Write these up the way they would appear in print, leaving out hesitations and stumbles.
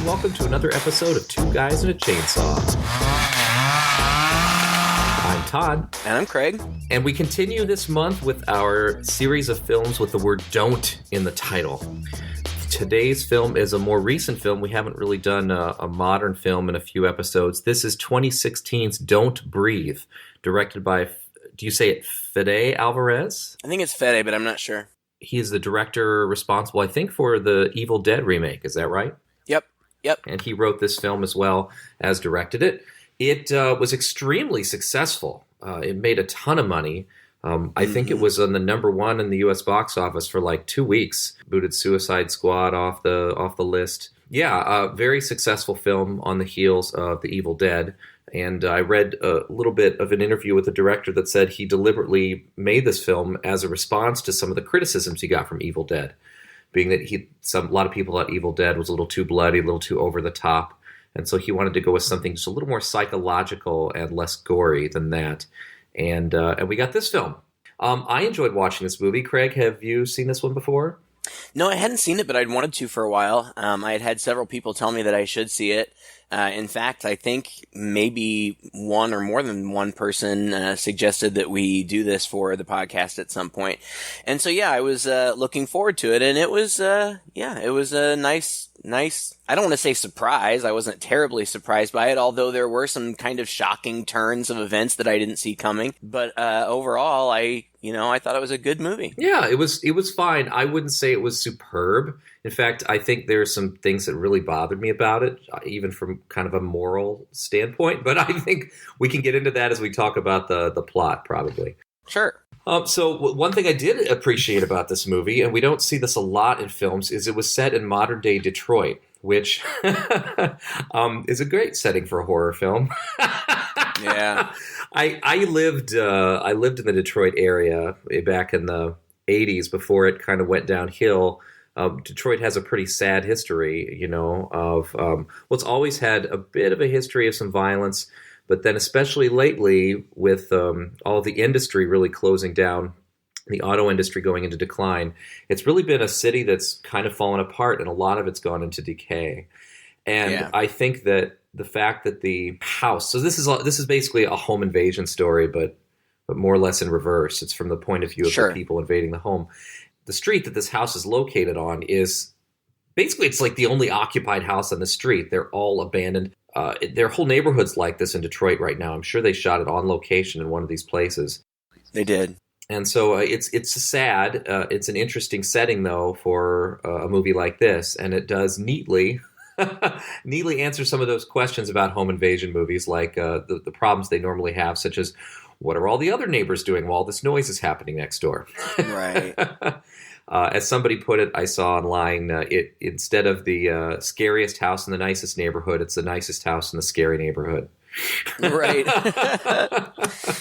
welcome to another episode of Two Guys and a Chainsaw. I'm Todd. And I'm Craig. And we continue this month with our series of films with the word don't in the title. Today's film is a more recent film. We haven't really done a modern film in a few episodes. This is 2016's Don't Breathe, directed by, do you say it Fede Alvarez? I think it's Fede, but I'm not sure. He is the director responsible, I think, for the Evil Dead remake. Is that right? Yep. And he wrote this film as well as directed it. It was extremely successful. It made a ton of money. I think it was on the number one in the U.S. box office for like 2 weeks. Booted Suicide Squad off the list. Yeah, very successful film on the heels of The Evil Dead. And I read a little bit of an interview with the director that said he deliberately made this film as a response to some of the criticisms he got from Evil Dead, being that a lot of people thought Evil Dead was a little too bloody, a little too over the top. And so he wanted to go with something just a little more psychological and less gory than that. And we got this film. I enjoyed watching this movie. Craig, have you seen this one before? No, I hadn't seen it, but I'd wanted to for a while. I had several people tell me that I should see it. In fact, I think maybe one or more than one person suggested that we do this for the podcast at some point. And so, yeah, I was looking forward to it, and it was a nice, I don't want to say surprise. I wasn't terribly surprised by it, although there were some kind of shocking turns of events that I didn't see coming. But overall, I thought it was a good movie. Yeah, it was fine. I wouldn't say it was superb. In fact, I think there's some things that really bothered me about it, even from kind of a moral standpoint. But I think we can get into that as we talk about the plot, probably. Sure. So one thing I did appreciate about this movie, and we don't see this a lot in films, is it was set in modern-day Detroit, which is a great setting for a horror film. Yeah. I lived in the Detroit area back in the 80s before it kind of went downhill. Detroit has a pretty sad history, it's always had a bit of a history of some violence, but then especially lately with all of the industry really closing down, the auto industry going into decline, it's really been a city that's kind of fallen apart, and a lot of it's gone into decay. And yeah. I think that the fact that the house, so this is basically a home invasion story, but more or less in reverse. It's from the point of view of the people invading the home. The street that this house is located on is basically, it's like the only occupied house on the street. They're all abandoned. Their whole neighborhood's like this in Detroit right now. I'm sure they shot it on location in one of these places. They did. And so it's sad. It's an interesting setting, though, for a movie like this. And it does neatly answer some of those questions about home invasion movies, like the problems they normally have, such as, what are all the other neighbors doing while this noise is happening next door? Right. As somebody put it, I saw online, instead of the scariest house in the nicest neighborhood, it's the nicest house in the scary neighborhood. Right.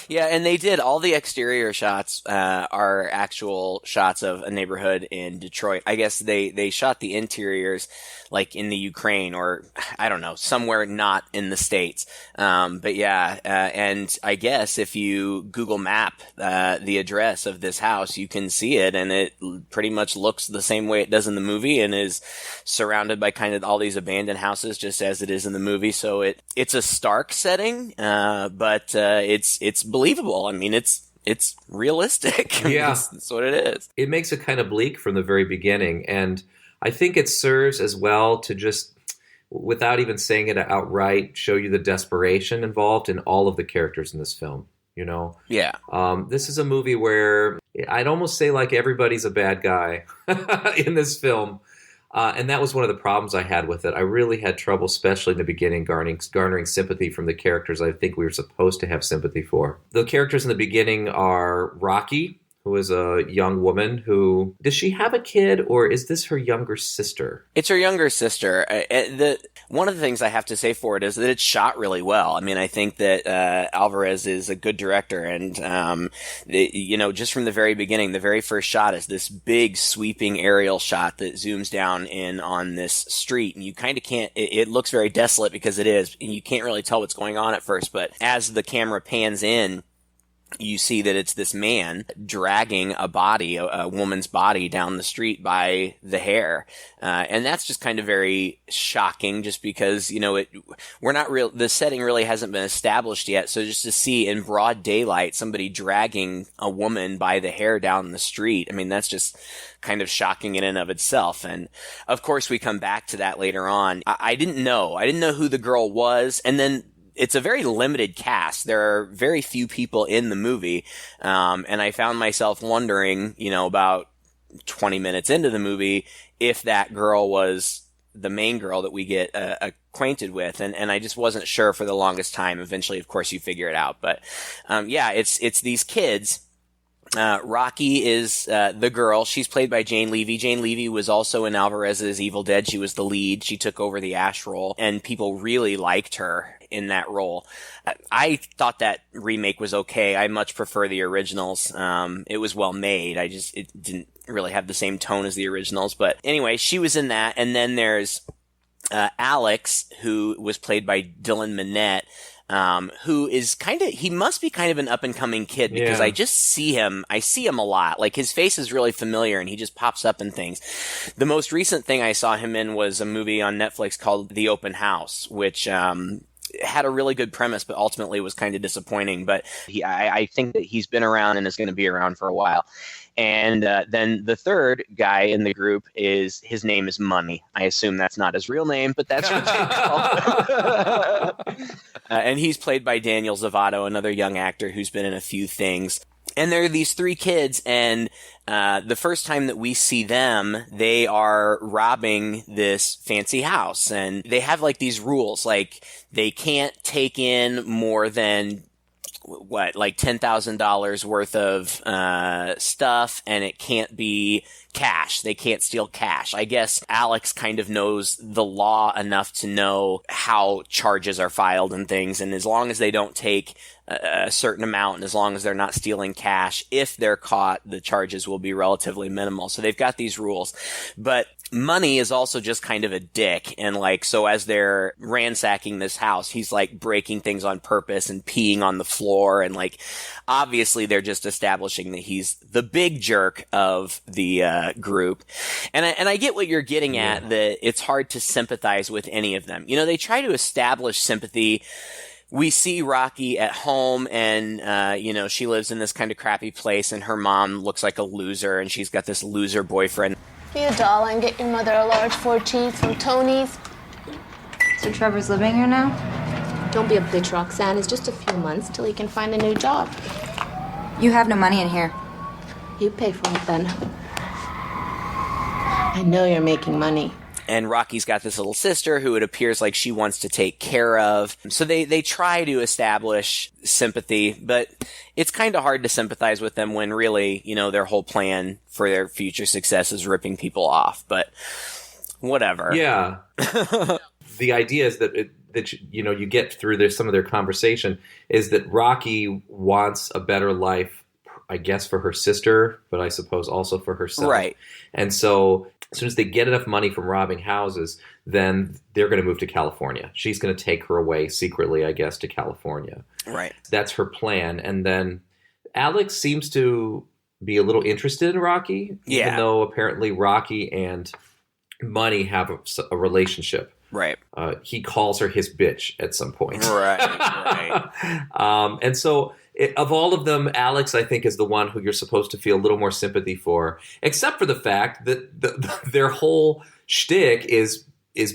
Yeah, and they did. All the exterior shots are actual shots of a neighborhood in Detroit. I guess they shot the interiors like in the Ukraine or, I don't know, somewhere not in the States. But yeah, and I guess if you Google map the address of this house, you can see it, and it pretty much looks the same way it does in the movie and is surrounded by kind of all these abandoned houses just as it is in the movie. So it's a stark setting, but it's believable. I mean, it's realistic. Yeah. That's what it is. It makes it kind of bleak from the very beginning, and I think it serves as well to just, without even saying it outright, show you the desperation involved in all of the characters in this film. Yeah. This is a movie where I'd almost say like everybody's a bad guy in this film. And that was one of the problems I had with it. I really had trouble, especially in the beginning, garnering sympathy from the characters I think we were supposed to have sympathy for. The characters in the beginning are Rocky, who is a young woman who... Does she have a kid, or is this her younger sister? It's her younger sister. One of the things I have to say for it is that it's shot really well. I mean, I think that Alvarez is a good director, and just from the very beginning, the very first shot is this big sweeping aerial shot that zooms down in on this street, and you kind of can't... It looks very desolate because it is, and you can't really tell what's going on at first, but as the camera pans in, you see that it's this man dragging a body, a woman's body, down the street by the hair. And that's just kind of very shocking just because, the setting really hasn't been established yet. So just to see in broad daylight somebody dragging a woman by the hair down the street, I mean, that's just kind of shocking in and of itself. And of course we come back to that later on. I didn't know who the girl was. And then it's a very limited cast. There are very few people in the movie. And I found myself wondering, about 20 minutes into the movie, if that girl was the main girl that we get acquainted with. And I just wasn't sure for the longest time. Eventually, of course, you figure it out. But, it's these kids. Rocky is the girl. She's played by Jane Levy. Jane Levy was also in Alvarez's Evil Dead. She was the lead. She took over the Ash role, and people really liked her in that role. I thought that remake was okay. I much prefer the originals. It was well made. It didn't really have the same tone as the originals. But anyway, she was in that. And then there's Alex, who was played by Dylan Minnette. Who is he must be kind of an up-and-coming kid because I see him a lot. Like, his face is really familiar and he just pops up in things. The most recent thing I saw him in was a movie on Netflix called The Open House, which, had a really good premise, but ultimately was kind of disappointing. But I think that he's been around and is going to be around for a while. And then the third guy in the group his name is Money. I assume that's not his real name, but that's what they call him. And he's played by Daniel Zavato, another young actor who's been in a few things. And there are these three kids, and the first time that we see them, they are robbing this fancy house. And they have, like, these rules, like, they can't take in more than like $10,000 worth of stuff, and it can't be cash. They can't steal cash. I guess Alex kind of knows the law enough to know how charges are filed and things, and as long as they don't take a certain amount, and as long as they're not stealing cash, if they're caught, the charges will be relatively minimal. So they've got these rules. But Money is also just kind of a dick, and so as they're ransacking this house, he's like breaking things on purpose and peeing on the floor, and obviously they're just establishing that he's the big jerk of the group. And I get what you're getting at, that it's hard to sympathize with any of them. They try to establish sympathy. We see Rocky at home, and she lives in this kind of crappy place, and her mom looks like a loser, and she's got this loser boyfriend. Be a doll and get your mother a large 4 cheese from Tony's. So Trevor's living here now? Don't be a bitch, Roxanne. It's just a few months till he can find a new job. You have no money in here. You pay for it then. I know you're making money. And Rocky's got this little sister who it appears like she wants to take care of. So they try to establish sympathy, but it's kind of hard to sympathize with them when really, their whole plan for their future success is ripping people off. But whatever. Yeah. The idea is that you get through some of their conversation is that Rocky wants a better life, I guess, for her sister, but I suppose also for herself. Right. And so as soon as they get enough money from robbing houses, then they're going to move to California. She's going to take her away secretly, I guess, to California. Right. That's her plan. And then Alex seems to be a little interested in Rocky, even though apparently Rocky and Money have a relationship. Right. He calls her his bitch at some point. Right. And so of all of them, Alex, I think, is the one who you're supposed to feel a little more sympathy for, except for the fact that their whole shtick is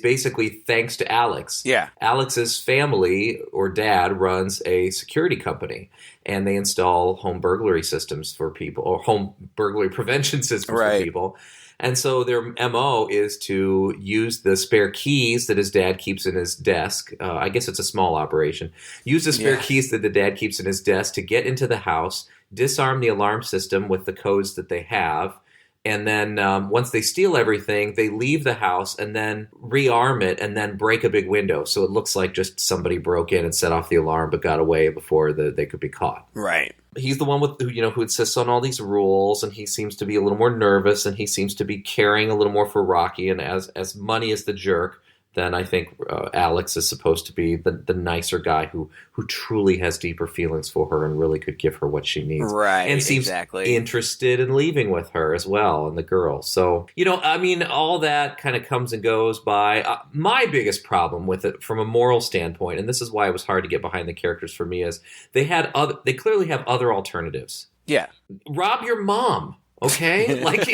basically thanks to Alex. Yeah. Alex's family or dad runs a security company, and they install home burglary systems for people, or home burglary prevention systems for people. And so their MO is to use the spare keys that his dad keeps in his desk. I guess it's a small operation. Use the spare keys that the dad keeps in his desk to get into the house, disarm the alarm system with the codes that they have. And then once they steal everything, they leave the house and then rearm it and then break a big window. So it looks like just somebody broke in and set off the alarm but got away before they could be caught. Right. He's the one who insists on all these rules, and he seems to be a little more nervous, and he seems to be caring a little more for Rocky. And as Money is the jerk, then I think Alex is supposed to be the nicer guy who truly has deeper feelings for her and really could give her what she needs. Right, and seems exactly. interested in leaving with her as well, and the girl. So, I mean, all that kind of comes and goes by. My biggest problem with it from a moral standpoint, and this is why it was hard to get behind the characters for me, is they clearly have other alternatives. Yeah. Rob your mom. Okay, like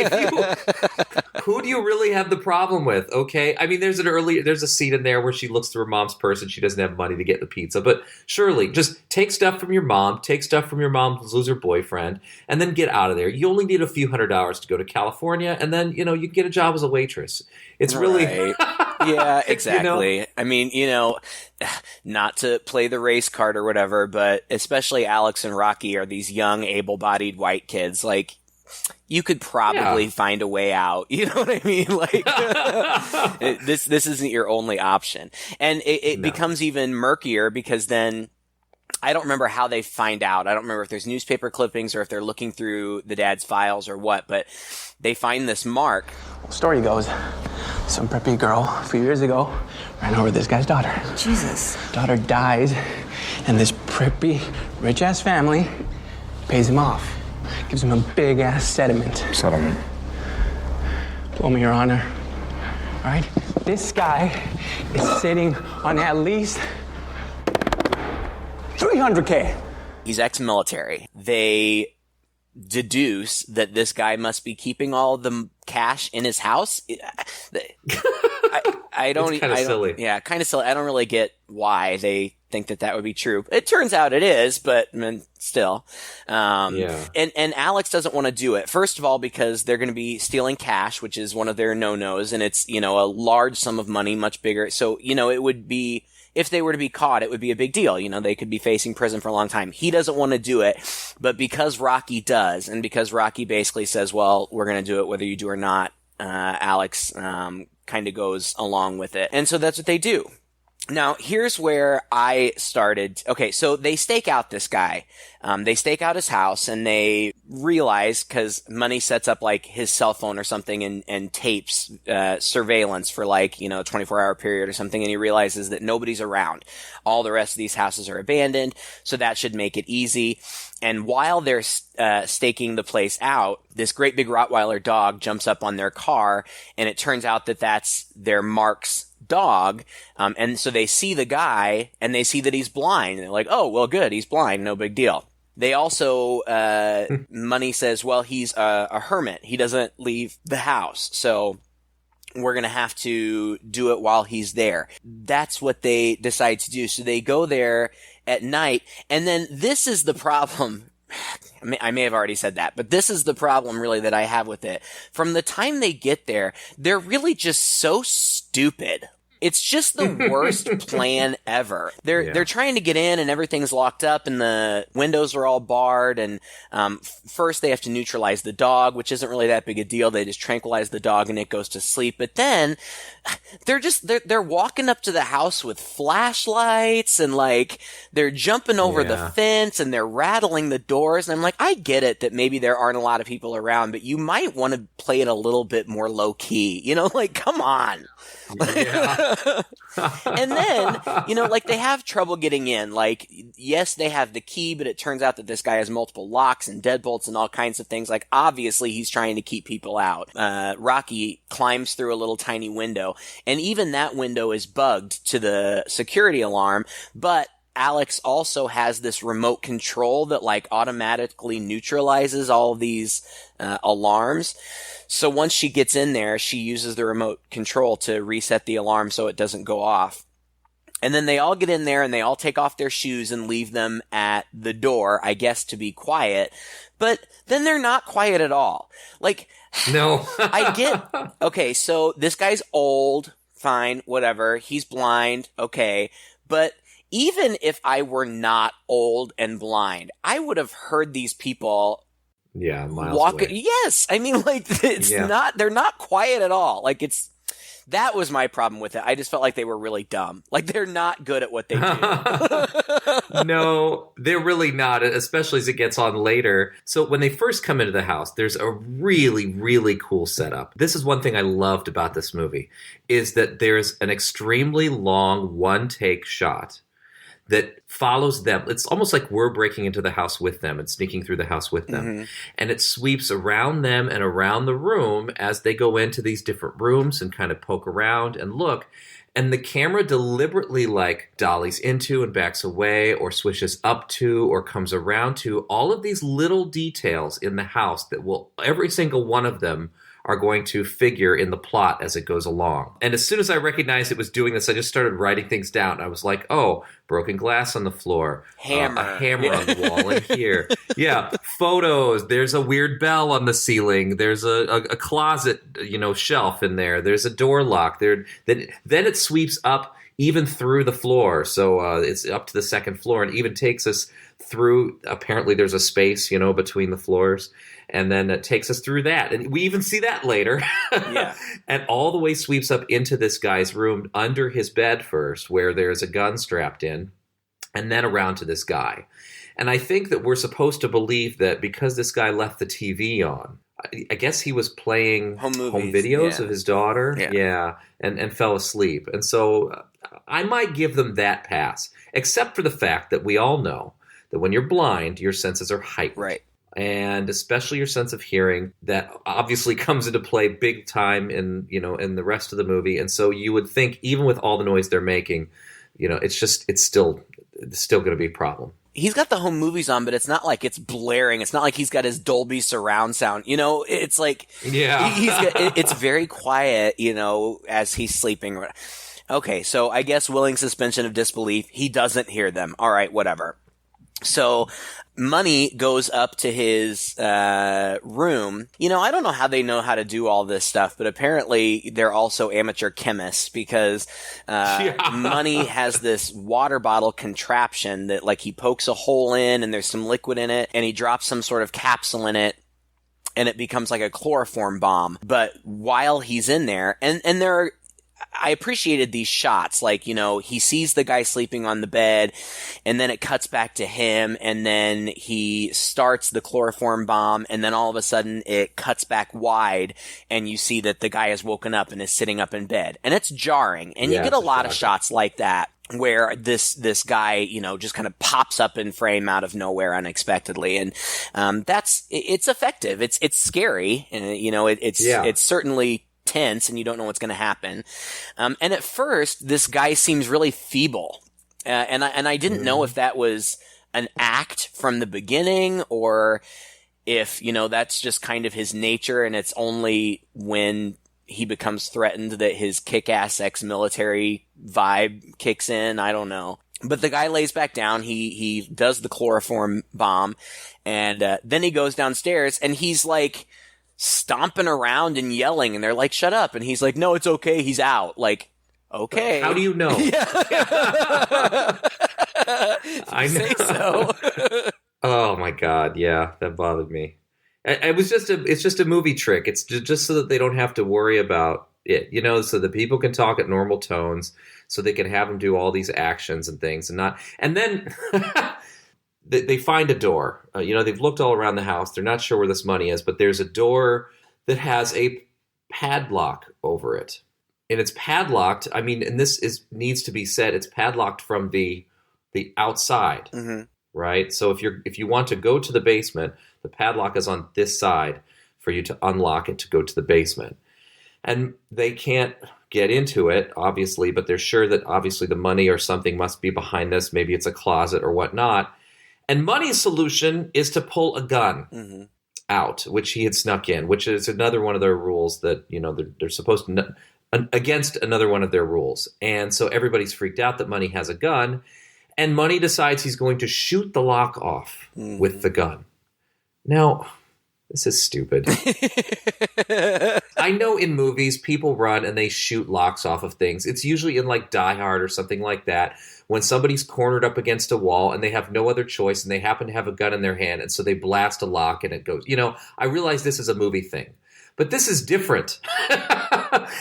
who do you really have the problem with? Okay, I mean, there's a scene in there where she looks through her mom's purse and she doesn't have money to get the pizza, but surely just take stuff from your mom's loser boyfriend, and then get out of there. You only need a few $100s to go to California, and then you can get a job as a waitress. It's really yeah, exactly. I mean, not to play the race card or whatever, but especially Alex and Rocky are these young, able-bodied white kids, like. You could probably find a way out. You know what I mean? Like this isn't your only option. And it becomes even murkier because then I don't remember how they find out. I don't remember if there's newspaper clippings or if they're looking through the dad's files or what, but they find this mark. Well, story goes, some preppy girl a few years ago ran over this guy's daughter. Jesus. Daughter dies, and this preppy, rich-ass family pays him off. Gives him a big-ass settlement. Settlement? Blow me, Your Honor. All right? This guy is sitting on at least $300K. He's ex-military. They deduce that this guy must be keeping all the cash in his house. I don't. It's kind of silly. Yeah, kind of silly. I don't really get why they think that would be true. It turns out it is, but I mean, still. Yeah. And Alex doesn't want to do it. First of all, because they're going to be stealing cash, which is one of their no-nos, and it's a large sum of money, much bigger. So it would be. If they were to be caught, it would be a big deal. They could be facing prison for a long time. He doesn't want to do it, but because Rocky does, and because Rocky basically says, well, we're going to do it whether you do or not, Alex kind of goes along with it. And so that's what they do. Now, here's where I started. Okay, so they stake out this guy. They stake out his house, and they realize, because Money sets up like his cell phone or something and tapes surveillance for like, 24-hour period or something, and he realizes that nobody's around. All the rest of these houses are abandoned, so that should make it easy. And while they're staking the place out, this great big Rottweiler dog jumps up on their car, and it turns out that that's their Mark's dog. And so they see the guy, and they see that he's blind. And they're like, oh, well, good, he's blind, no big deal. They also, Money says, well, he's a hermit. He doesn't leave the house. So we're going to have to do it while he's there. That's what they decide to do. So they go there at night. And then this is the problem. I may have already said that, but this is the problem really that I have with it. From the time they get there, they're really just so stupid. It's just the worst plan ever. They're trying to get in and everything's locked up and the windows are all barred, and first they have to neutralize the dog, which isn't really that big a deal. They just tranquilize the dog and it goes to sleep. But then they're walking up to the house with flashlights, and like they're jumping over the fence and they're rattling the doors. And I'm like, I get it that maybe there aren't a lot of people around, but you might want to play it a little bit more low key, like come on. Yeah. And then, like they have trouble getting in. Like, yes, they have the key, but it turns out that this guy has multiple locks and deadbolts and all kinds of things. Like, obviously he's trying to keep people out. Rocky climbs through a little tiny window, and even that window is bugged to the security alarm, but Alex also has this remote control that like automatically neutralizes all of these alarms. So once she gets in there, she uses the remote control to reset the alarm so it doesn't go off. And then they all get in there and they all take off their shoes and leave them at the door, I guess to be quiet. But then they're not quiet at all. Like, no. Okay, so this guy's old, fine, whatever. He's blind, okay. But even if I were not old and blind, I would have heard these people miles away. Yes. I mean, like, it's not, they're not quiet at all. Like, That was my problem with it. I just felt like they were really dumb. Like, they're not good at what they do. No, they're really not, especially as it gets on later. So when they first come into the house, there's a really, really cool setup. This is one thing I loved about this movie, is that there's an extremely long one-take shot that follows them. It's almost like we're breaking into the house with them and sneaking through the house with them. Mm-hmm. And it sweeps around them and around the room as they go into these different rooms and kind of poke around and look. And the camera deliberately like dollies into and backs away or swishes up to or comes around to all of these little details in the house that will, every single one of them are going to figure in the plot as it goes along. And as soon as I recognized it was doing this, I just started writing things down. I was like, oh, broken glass on the floor. A hammer on the wall in here. Yeah, photos. There's a weird bell on the ceiling. There's a closet, shelf in there. There's a door lock. Then it sweeps up even through the floor. So it's up to the second floor and even takes us through, apparently there's a space, between the floors. And then it takes us through that. And we even see that later. Yeah. And all the way sweeps up into this guy's room under his bed first, where there's a gun strapped in, and then around to this guy. And I think that we're supposed to believe that because this guy left the TV on, I guess he was playing home videos of his daughter. Yeah. And fell asleep. And so I might give them that pass, except for the fact that we all know that when you're blind, your senses are heightened. Right. And especially your sense of hearing, that obviously comes into play big time in the rest of the movie. And so you would think, even with all the noise they're making, it's still going to be a problem. He's got the home movies on, but it's not like it's blaring. It's not like he's got his Dolby surround sound. It's like, it's very quiet, as he's sleeping. Okay, so I guess willing suspension of disbelief. He doesn't hear them. All right, whatever. So Money goes up to his room. I don't know how they know how to do all this stuff, but apparently they're also amateur chemists, because Money has this water bottle contraption that, like, he pokes a hole in and there's some liquid in it, and he drops some sort of capsule in it, and it becomes like a chloroform bomb. But while he's in there, and I appreciated these shots. Like, he sees the guy sleeping on the bed, and then it cuts back to him, and then he starts the chloroform bomb, and then all of a sudden it cuts back wide, and you see that the guy has woken up and is sitting up in bed. And it's jarring. And you get a lot of shots like that, where this guy, just kind of pops up in frame out of nowhere unexpectedly. And it's effective. It's scary. And, it's certainly tense, and you don't know what's going to happen. And at first, this guy seems really feeble. And I didn't know if that was an act from the beginning, or if, that's just kind of his nature, and it's only when he becomes threatened that his kick-ass ex-military vibe kicks in. I don't know. But the guy lays back down. He does the chloroform bomb, and then he goes downstairs, and he's like stomping around and yelling, and they're like, shut up. And he's like, no, it's okay. He's out. Like, okay. How do you know? I know. Say so. Oh my God. Yeah. That bothered me. It's just a movie trick. It's just so that they don't have to worry about it, so that people can talk at normal tones, so they can have them do all these actions and things and then they find a door. They've looked all around the house. They're not sure where this money is, but there's a door that has a padlock over it. And it's padlocked. I mean, and needs to be said, it's padlocked from the outside, right? So if you want to go to the basement, the padlock is on this side for you to unlock it to go to the basement. And they can't get into it, obviously, but they're sure that obviously the money or something must be behind this. Maybe it's a closet or whatnot. And Money's solution is to pull a gun out, which he had snuck in, which is another one of their rules that, they're supposed to, against another one of their rules. And so everybody's freaked out that Money has a gun, and Money decides he's going to shoot the lock off with the gun. Now, this is stupid. I know in movies people run and they shoot locks off of things. It's usually in like Die Hard or something like that, when somebody's cornered up against a wall and they have no other choice and they happen to have a gun in their hand, and so they blast a lock and it goes. I realize this is a movie thing, but this is different.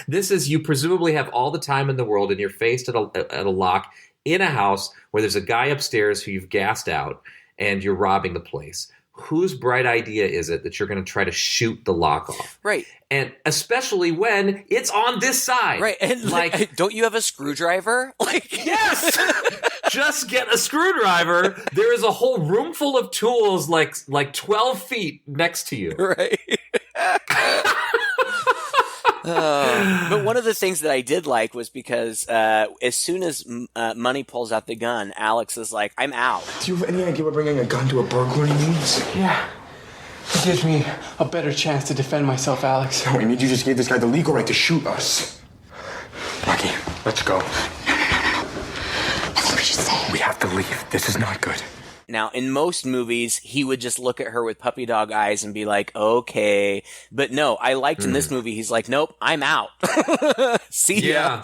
This is, you presumably have all the time in the world and you're faced at a lock in a house where there's a guy upstairs who you've gassed out and you're robbing the place. Whose bright idea is it that you're going to try to shoot the lock off? Right. And especially when it's on this side. Right. And like, don't you have a screwdriver? Like, yes! Just get a screwdriver. There is a whole room full of tools like 12 feet next to you. Right. But one of the things that I did like was because as soon as Money pulls out the gun, Alex is like, I'm out. Do you have any idea what bringing a gun to a burglary means? Yeah. It gives me a better chance to defend myself, Alex. No, it means you just gave this guy the legal right to shoot us. Rocky, let's go. I think we should stay. We have to leave. This is not good. Now, in most movies, he would just look at her with puppy dog eyes and be like, okay. But no, I liked in this movie, he's like, nope, I'm out. See ya.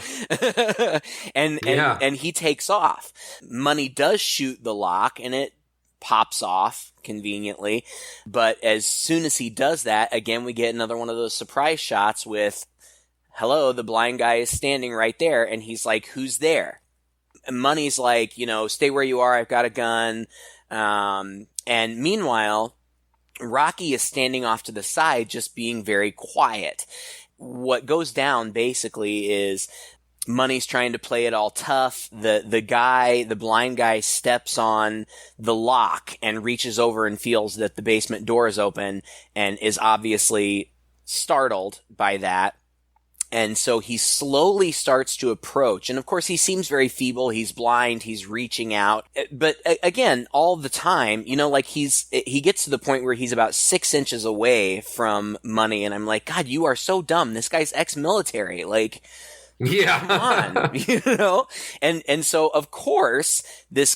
And he takes off. Money does shoot the lock and it pops off conveniently. But as soon as he does that, again, we get another one of those surprise shots with, hello, the blind guy is standing right there. And he's like, who's there? Money's like, stay where you are. I've got a gun. And meanwhile, Rocky is standing off to the side, just being very quiet. What goes down basically is Money's trying to play it all tough. The blind guy steps on the lock and reaches over and feels that the basement door is open and is obviously startled by that. And so he slowly starts to approach. And of course, he seems very feeble. He's blind. He's reaching out. But again, all the time, like he gets to the point where he's about 6 inches away from Money. And I'm like, God, you are so dumb. This guy's ex-military. Like, yeah. Come on, And so, of course, this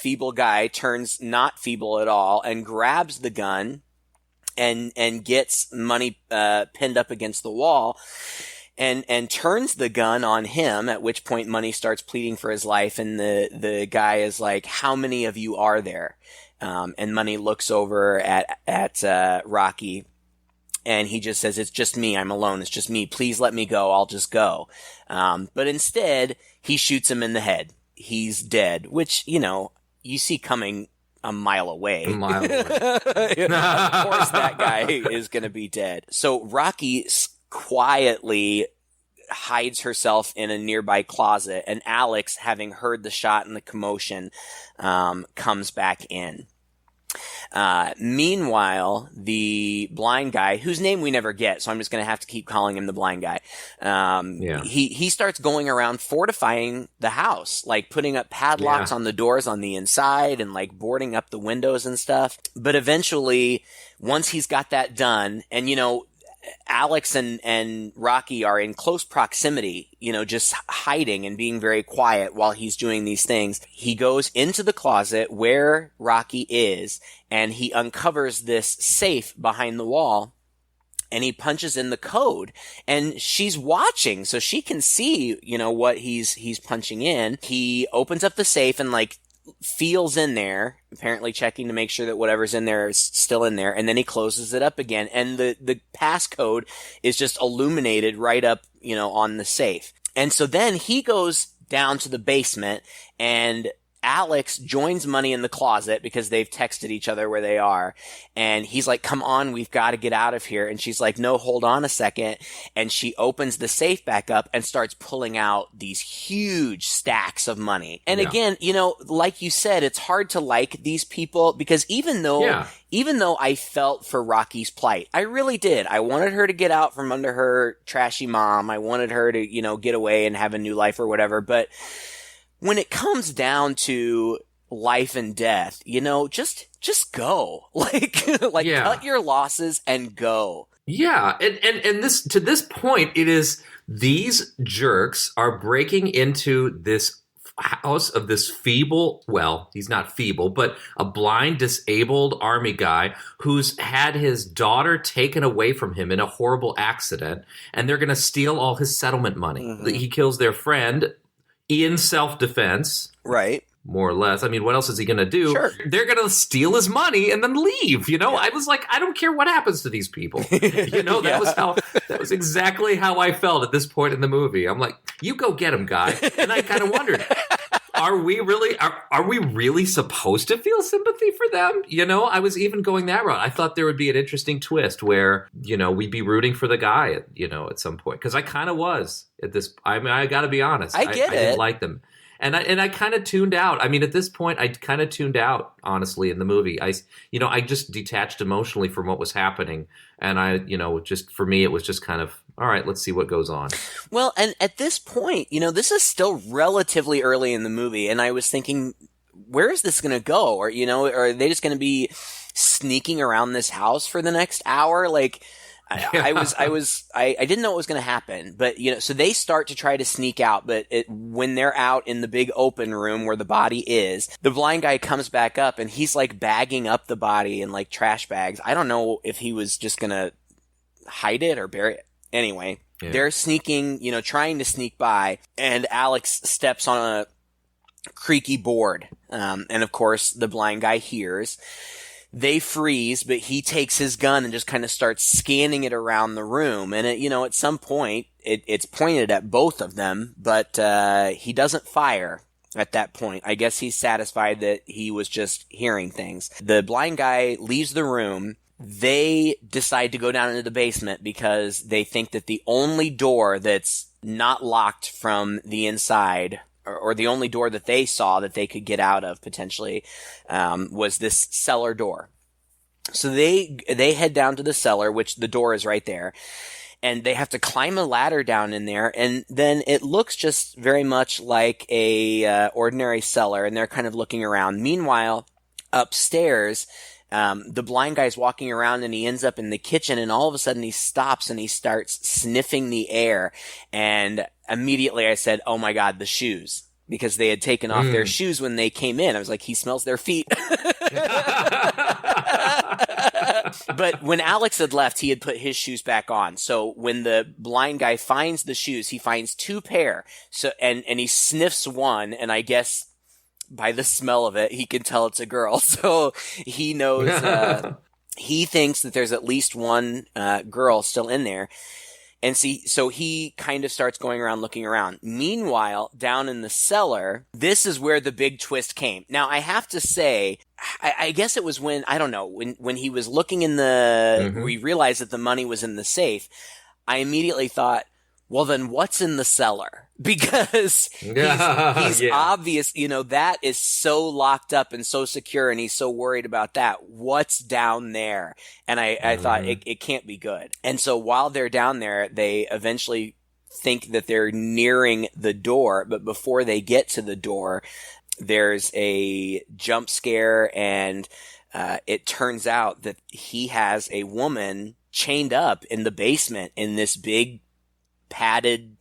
feeble guy turns not feeble at all and grabs the gun. And gets Money pinned up against the wall and turns the gun on him, at which point Money starts pleading for his life, and the guy is like, how many of you are there? And Money looks over at Rocky, and he just says, it's just me, I'm alone, it's just me, please let me go, I'll just go. But instead, he shoots him in the head. He's dead, which, you see coming a mile away. Of course that guy is going to be dead. So Rocky quietly hides herself in a nearby closet, and Alex, having heard the shot and the commotion, comes back in. Meanwhile, the blind guy, whose name we never get, so I'm just going to have to keep calling him the blind guy. He starts going around fortifying the house, like putting up padlocks on the doors on the inside and like boarding up the windows and stuff. But eventually, once he's got that done, and Alex and Rocky are in close proximity, just hiding and being very quiet while he's doing these things. He goes into the closet where Rocky is, and he uncovers this safe behind the wall, and he punches in the code, and she's watching, so she can see, what he's punching in. He opens up the safe and feels in there, apparently checking to make sure that whatever's in there is still in there, and then he closes it up again, and the passcode is just illuminated right up, on the safe. And so then he goes down to the basement, and Alex joins Money in the closet because they've texted each other where they are. And he's like, come on, we've got to get out of here. And she's like, no, hold on a second. And she opens the safe back up and starts pulling out these huge stacks of money. And again, like you said, it's hard to like these people because even though I felt for Rocky's plight, I really did. I wanted her to get out from under her trashy mom. I wanted her to, get away and have a new life or whatever. But when it comes down to life and death, just go. Cut your losses and go. Yeah, and this, to this point, it is these jerks are breaking into this house of this feeble, well, he's not feeble, but a blind, disabled army guy who's had his daughter taken away from him in a horrible accident, and they're going to steal all his settlement money. Mm-hmm. He kills their friend in self-defense. Right. more or less. I mean, what else is he going to do? Sure. They're going to steal his money and then leave. I was like, I don't care what happens to these people. That was exactly how I felt at this point in the movie. I'm like, you go get him, guy. And I kind of wondered, are we really supposed to feel sympathy for them? I was even going that route. I thought there would be an interesting twist where, we'd be rooting for the guy, at some point. Because I kind of was at this. I mean, I got to be honest. I didn't like them. And I kind of tuned out. I mean, at this point, I kind of tuned out, honestly, in the movie. I just detached emotionally from what was happening. And just for me, it was just kind of, all right, let's see what goes on. Well, and at this point, this is still relatively early in the movie. And I was thinking, where is this going to go? Or, are they just going to be sneaking around this house for the next hour? Like, I didn't know what was going to happen, but so they start to try to sneak out, but when they're out in the big open room where the body is, the blind guy comes back up and he's like bagging up the body in like trash bags. I don't know if he was just going to hide it or bury it. Anyway, They're sneaking, trying to sneak by, and Alex steps on a creaky board. And of course the blind guy hears. They freeze, but he takes his gun and just kind of starts scanning it around the room. And at some point, it's pointed at both of them, but he doesn't fire at that point. I guess he's satisfied that he was just hearing things. The blind guy leaves the room. They decide to go down into the basement because they think that the only door that's not locked from the inside, or the only door that they saw that they could get out of potentially, was this cellar door. So they head down to the cellar, which the door is right there, and they have to climb a ladder down in there, and then it looks just very much like a ordinary cellar, and they're kind of looking around. Meanwhile, upstairs, the blind guy's walking around and he ends up in the kitchen, and all of a sudden he stops and he starts sniffing the air. And immediately I said, oh my God, the shoes. Because they had taken off their shoes when they came in. I was like, he smells their feet. But when Alex had left, he had put his shoes back on. So when the blind guy finds the shoes, he finds two pair. So, and he sniffs one, and I guess by the smell of it, he can tell it's a girl. So he knows, he thinks that there's at least one girl still in there. And so he kind of starts going around looking around. Meanwhile, down in the cellar, this is where the big twist came. Now, I have to say, I guess it was when he was looking in we realized that the money was in the safe. I immediately thought, well, then what's in the cellar? Because he's obvious, that is so locked up and so secure, and he's so worried about that. What's down there? And I thought it can't be good. And so while they're down there, they eventually think that they're nearing the door, but before they get to the door, there's a jump scare, and it turns out that he has a woman chained up in the basement in this big padded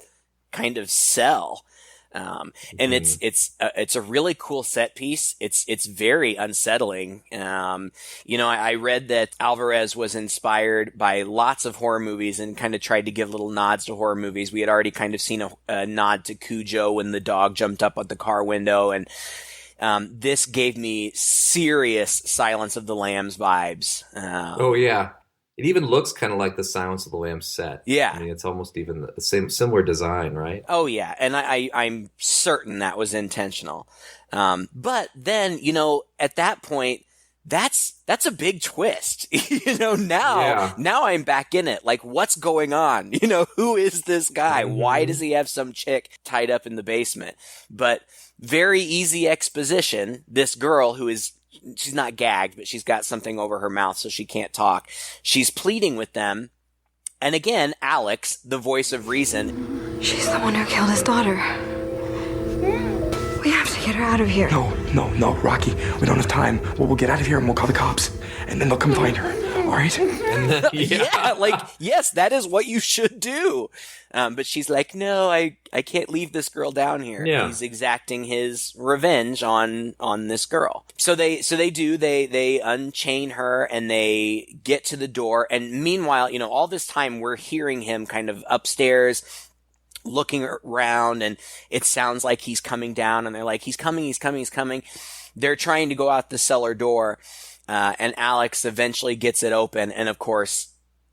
kind of cell. And it's a really cool set piece. It's very unsettling. I read that Alvarez was inspired by lots of horror movies and kind of tried to give little nods to horror movies. We had already kind of seen a nod to Cujo when the dog jumped up at the car window, and this gave me serious Silence of the Lambs vibes. Oh yeah. It even looks kind of like the Silence of the Lambs set. Yeah. I mean, it's almost even the same, similar design, right? Oh, yeah. And I'm certain that was intentional. But then, at that point, that's a big twist. Now I'm back in it. Like, what's going on? Who is this guy? Why does he have some chick tied up in the basement? But very easy exposition. This girl who is, she's not gagged, but she's got something over her mouth so she can't talk. She's pleading with them. And again, Alex, the voice of reason. She's the one who killed his daughter. We have to get her out of here. No, Rocky. We don't have time. We'll get out of here and we'll call the cops. And then they'll come find her. All right? Yes, that is what you should do. But she's like, no, I can't leave this girl down here. Yeah. He's exacting his revenge on this girl. So they unchain her and they get to the door. And meanwhile, all this time we're hearing him kind of upstairs looking around, and it sounds like he's coming down, and they're like, he's coming, he's coming, he's coming. They're trying to go out the cellar door, and Alex eventually gets it open, and of course,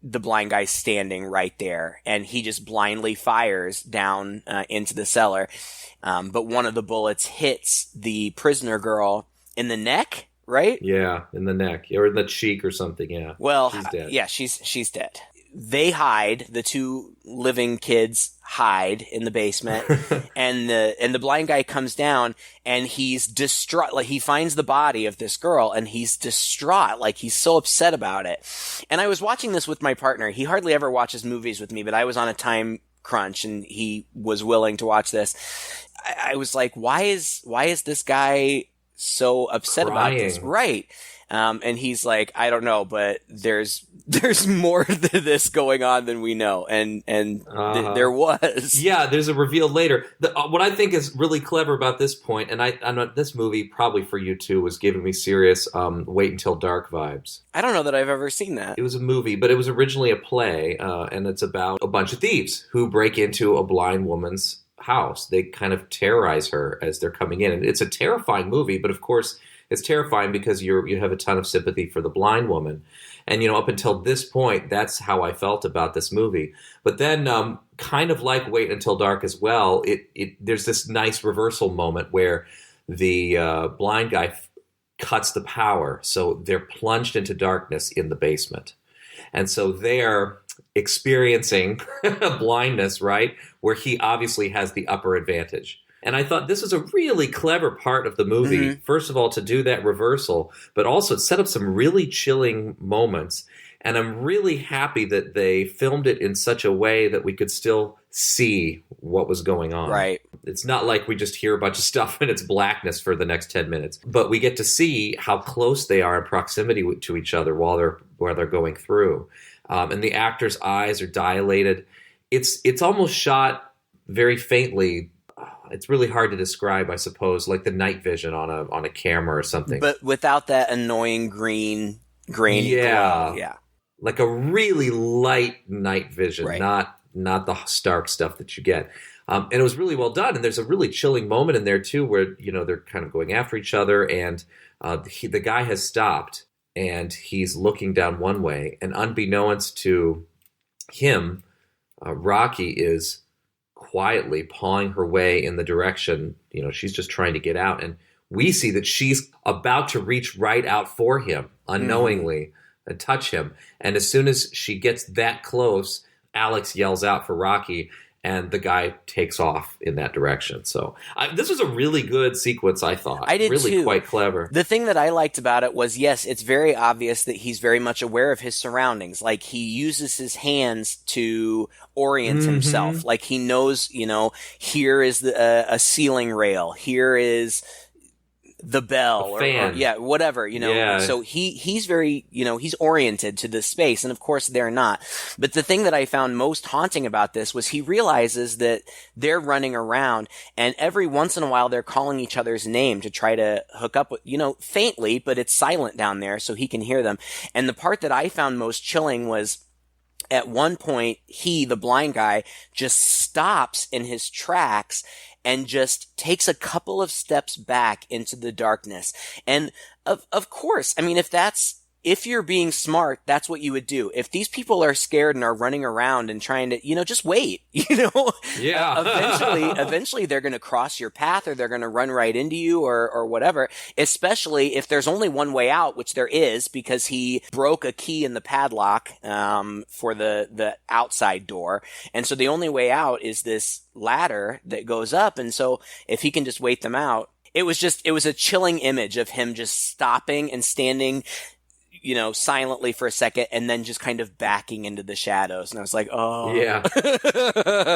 the blind guy's standing right there, and he just blindly fires down into the cellar. But one of the bullets hits the prisoner girl in the neck, right? Yeah, in the neck or in the cheek or something. Yeah. Well, she's dead. Yeah, she's dead. They hide. The two living kids hide in the basement, and the blind guy comes down, and he's distraught. Like, he finds the body of this girl, and he's distraught. Like, he's so upset about it. And I was watching this with my partner. He hardly ever watches movies with me, but I was on a time crunch, and he was willing to watch this. I was like, why is this guy so upset about this? Right. And he's like, I don't know, but there's more to this going on than we know. And there was. Yeah, there's a reveal later. What I think is really clever about this point, and I'm not, this movie, probably for you too, was giving me serious Wait Until Dark vibes. I don't know that I've ever seen that. It was a movie, but it was originally a play, and it's about a bunch of thieves who break into a blind woman's house. They kind of terrorize her as they're coming in. And it's a terrifying movie, but of course it's terrifying because you have a ton of sympathy for the blind woman. And, up until this point, that's how I felt about this movie. But then, kind of like Wait Until Dark as well, there's this nice reversal moment where the blind guy cuts the power. So they're plunged into darkness in the basement. And so they're experiencing blindness, right? Where he obviously has the upper advantage. And I thought this was a really clever part of the movie. Mm-hmm. First of all, to do that reversal, but also it set up some really chilling moments. And I'm really happy that they filmed it in such a way that we could still see what was going on. Right. It's not like we just hear a bunch of stuff and it's blackness for the next 10 minutes. But we get to see how close they are in proximity to each other while they're going through. And the actors' eyes are dilated. It's almost shot very faintly. It's really hard to describe, I suppose, like the night vision on a camera or something. But without that annoying green yeah. glow. Yeah. Like a really light night vision, right. not the stark stuff that you get. And it was really well done. And there's a really chilling moment in there too, where they're kind of going after each other, and the guy has stopped and he's looking down one way, and unbeknownst to him, Rocky is quietly pawing her way in the direction. She's just trying to get out, and we see that she's about to reach right out for him unknowingly and touch him. And as soon as she gets that close, Alex yells out for Rocky, and the guy takes off in that direction. So this was a really good sequence, I thought. I did really too. Quite clever. The thing that I liked about it was, yes, it's very obvious that he's very much aware of his surroundings. Like, he uses his hands to orient himself. Like, he knows, here is a ceiling rail. Here is the bell or whatever, Yeah. So he's very, he's oriented to this space, and of course they're not. But the thing that I found most haunting about this was he realizes that they're running around, and every once in a while they're calling each other's name to try to hook up with, faintly, but it's silent down there so he can hear them. And the part that I found most chilling was, at one point, the blind guy, just stops in his tracks and just takes a couple of steps back into the darkness. And of course, I mean, if you're being smart, that's what you would do. If these people are scared and are running around and trying to, just wait, Yeah. Eventually they're going to cross your path, or they're going to run right into you, or whatever, especially if there's only one way out, which there is, because he broke a key in the padlock, for the outside door. And so the only way out is this ladder that goes up. And so if he can just wait them out, it was a chilling image of him just stopping and standing, silently for a second, and then just kind of backing into the shadows. And I was like, oh. Yeah.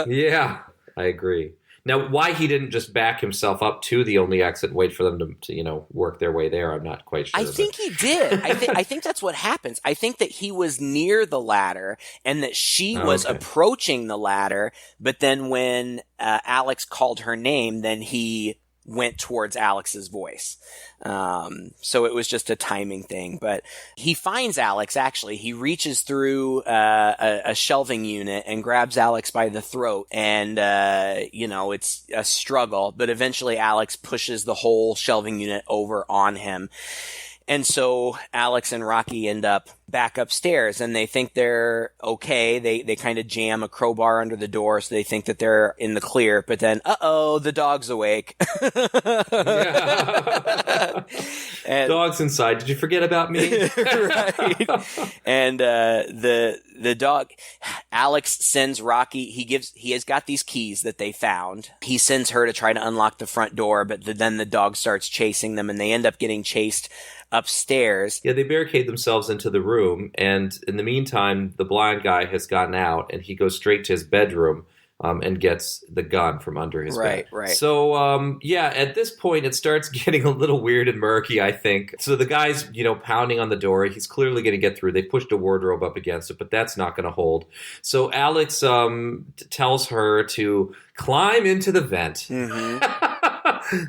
Yeah, I agree. Now, why he didn't just back himself up to the only exit and wait for them to work their way there, I'm not quite sure. I think he did. I think that's what happens. I think that he was near the ladder, and that she was approaching the ladder, but then when Alex called her name, then he went towards Alex's voice. So it was just a timing thing. But he finds Alex, actually. He reaches through a shelving unit and grabs Alex by the throat. And, it's a struggle. But eventually Alex pushes the whole shelving unit over on him. And so Alex and Rocky end up back upstairs, and they think they're okay. They kind of jam a crowbar under the door, so they think that they're in the clear. But then, the dog's awake. And, dog's inside. Did you forget about me? right. And the dog, Alex sends Rocky. He has got these keys that they found. He sends her to try to unlock the front door, but then the dog starts chasing them, and they end up getting chased upstairs. Yeah, they barricade themselves into the room, and in the meantime, the blind guy has gotten out, and he goes straight to his bedroom and gets the gun from under his bed. Right. So, at this point, it starts getting a little weird and murky, I think. So the guy's, pounding on the door. He's clearly going to get through. They pushed a wardrobe up against it, but that's not going to hold. So Alex tells her to climb into the vent. Mm-hmm.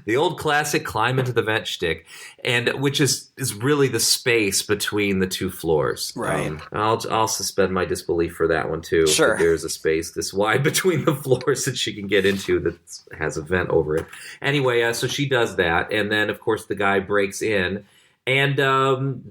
The old classic climb into the vent shtick, and which is really the space between the two floors. Right. I'll suspend my disbelief for that one too. Sure. There's a space this wide between the floors that she can get into that has a vent over it. Anyway, so she does that, and then of course the guy breaks in and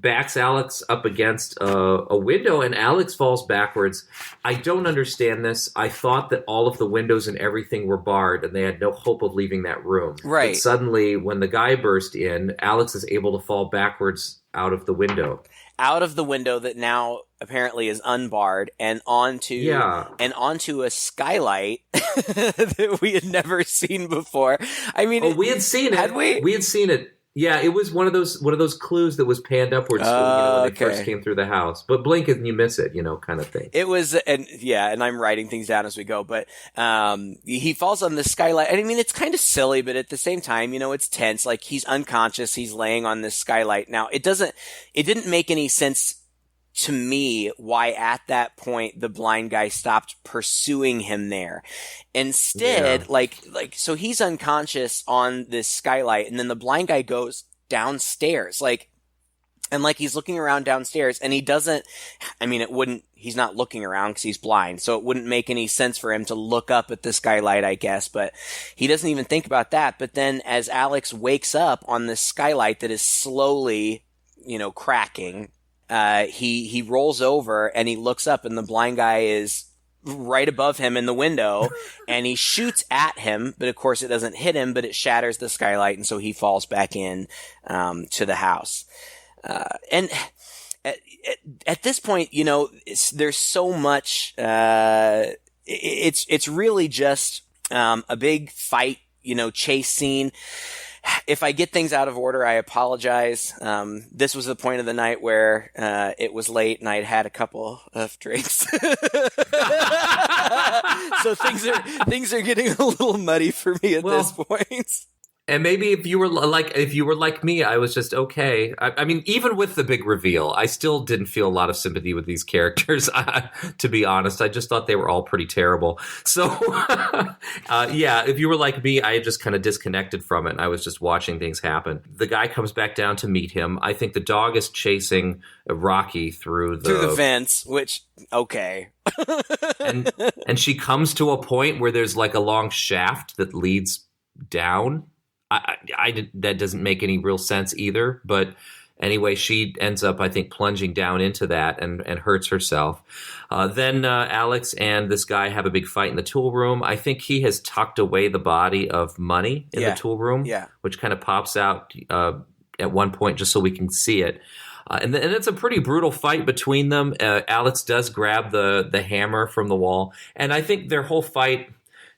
backs Alex up against a window, and Alex falls backwards. I don't understand this. I thought that all of the windows and everything were barred, and they had no hope of leaving that room. Right. But suddenly, when the guy burst in, Alex is able to fall backwards out of the window. Out of the window that now apparently is unbarred, and onto a skylight that we had never seen before. I mean, we had seen it. Had we? We had seen it. Yeah, it was one of those clues that was panned upwards when they first came through the house. But blink and you miss it, kind of thing. It was, and I'm writing things down as we go. But he falls on the skylight. And I mean, it's kind of silly, but at the same time, it's tense. Like, he's unconscious. He's laying on this skylight. Now, it didn't make any sense to me why at that point the blind guy stopped pursuing him there. Instead, so he's unconscious on this skylight, and then the blind guy goes downstairs, he's looking around downstairs, and he's not looking around because he's blind, so it wouldn't make any sense for him to look up at the skylight, I guess, but he doesn't even think about that. But then as Alex wakes up on this skylight that is slowly, cracking, he rolls over and he looks up, and the blind guy is right above him in the window, and he shoots at him, but of course it doesn't hit him, but it shatters the skylight, and so he falls back in to the house. And at this point, there's so much. It's really just a big fight, chase scene. If I get things out of order, I apologize. This was the point of the night where it was late and I'd had a couple of drinks. So things are getting a little muddy for me at this point. And maybe if you were like me, I was just okay. I mean, even with the big reveal, I still didn't feel a lot of sympathy with these characters. To be honest, I just thought they were all pretty terrible. So, if you were like me, I had just kind of disconnected from it, and I was just watching things happen. The guy comes back down to meet him. I think the dog is chasing Rocky through the vents, which okay. and she comes to a point where there's like a long shaft that leads down. That doesn't make any real sense either. But anyway, she ends up, I think, plunging down into that and hurts herself. Then Alex and this guy have a big fight in the tool room. I think he has tucked away the body of Money in the tool room, which kind of pops out at one point just so we can see it. And it's a pretty brutal fight between them. Alex does grab the hammer from the wall. And I think their whole fight